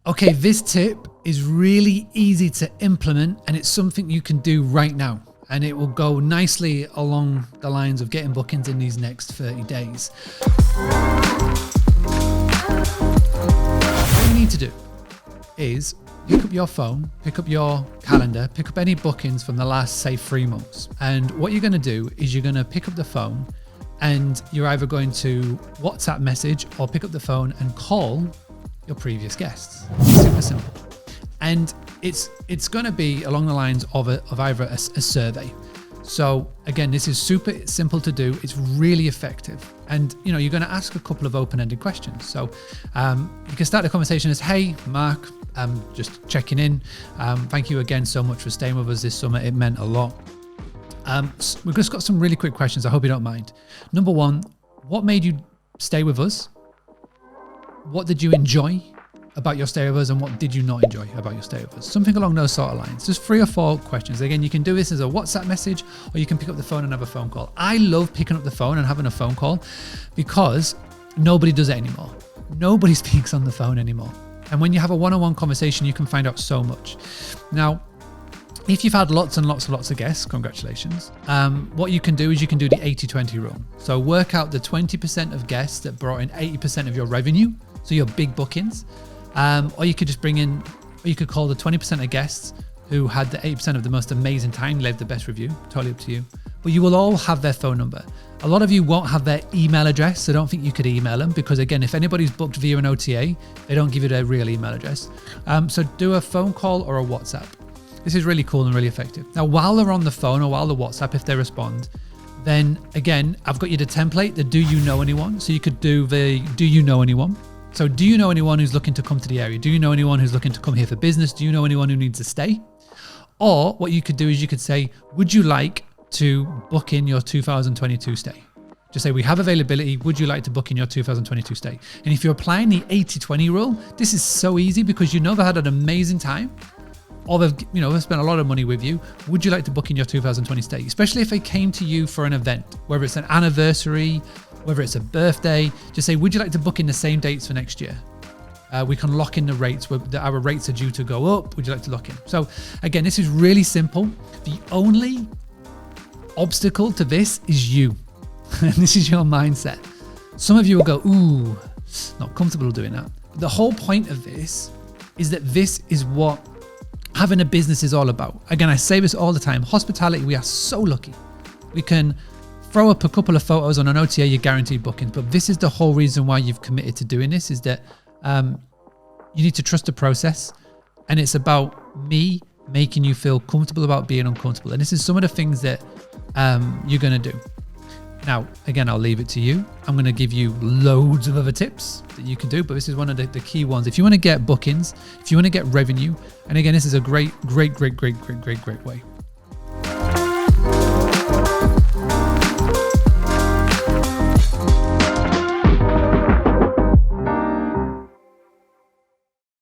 Okay, this tip is really easy to implement and it's something you can do right now. And it will go nicely along the lines of getting bookings in these next 30 days. What you need to do is pick up your phone, pick up your calendar, pick up any bookings from the last, say, 3 months. And what you're gonna do is you're gonna pick up the phone and you're either going to WhatsApp message or pick up the phone and call your previous guests. Super simple. And it's going to be along the lines of either a survey. So again, this is super simple to do. It's really effective. And you're going to ask a couple of open-ended questions. So you can start the conversation as, hey, Mark, I'm just checking in. Thank you again so much for staying with us this summer. It meant a lot. We've just got some really quick questions. I hope you don't mind. Number 1, what made you stay with us? What did you enjoy about your stay with us, and what did you not enjoy about your stay with us? Something along those sort of lines. Just 3 or 4 questions. Again, you can do this as a WhatsApp message, or you can pick up the phone and have a phone call. I love picking up the phone and having a phone call because nobody does it anymore. Nobody speaks on the phone anymore. And when you have a one-on-one conversation, you can find out so much. Now, if you've had lots and lots of guests, congratulations. What you can do is you can do the 80-20 rule. So work out the 20% of guests that brought in 80% of your revenue, so your big bookings. Or you could just bring in, or you could call the 20% of guests who had the 80% of the most amazing time, left the best review, totally up to you. But you will all have their phone number. A lot of you won't have their email address, so don't think you could email them, because again, if anybody's booked via an OTA, they don't give you their real email address. So do a phone call or a WhatsApp. This is really cool and really effective. Now, while they're on the phone or while the WhatsApp, if they respond, then again, I've got you the template, the do you know anyone? So you could do the do you know anyone? So do you know anyone who's looking to come to the area? Do you know anyone who's looking to come here for business? Do you know anyone who needs to stay? Or what you could do is you could say, would you like to book in your 2022 stay? Just say, we have availability. Would you like to book in your 2022 stay? And if you're applying the 80-20 rule, this is so easy because you know they had an amazing time, or they've spent a lot of money with you. Would you like to book in your 2020 stay? Especially if they came to you for an event, whether it's an anniversary, whether it's a birthday, just say, would you like to book in the same dates for next year? We can lock in the rates. Our rates are due to go up. Would you like to lock in? So again, this is really simple. The only obstacle to this is you. And this is your mindset. Some of you will go, ooh, not comfortable doing that. But the whole point of this is that this is what having a business is all about. Again, I say this all the time. Hospitality, we are so lucky. We can throw up a couple of photos on an OTA, you're guaranteed bookings. But this is the whole reason why you've committed to doing this, is that you need to trust the process. And it's about me making you feel comfortable about being uncomfortable. And this is some of the things that you're going to do. Now, again, I'll leave it to you. I'm going to give you loads of other tips that you can do, but this is one of the key ones. If you want to get bookings, if you want to get revenue, and again, this is a great way.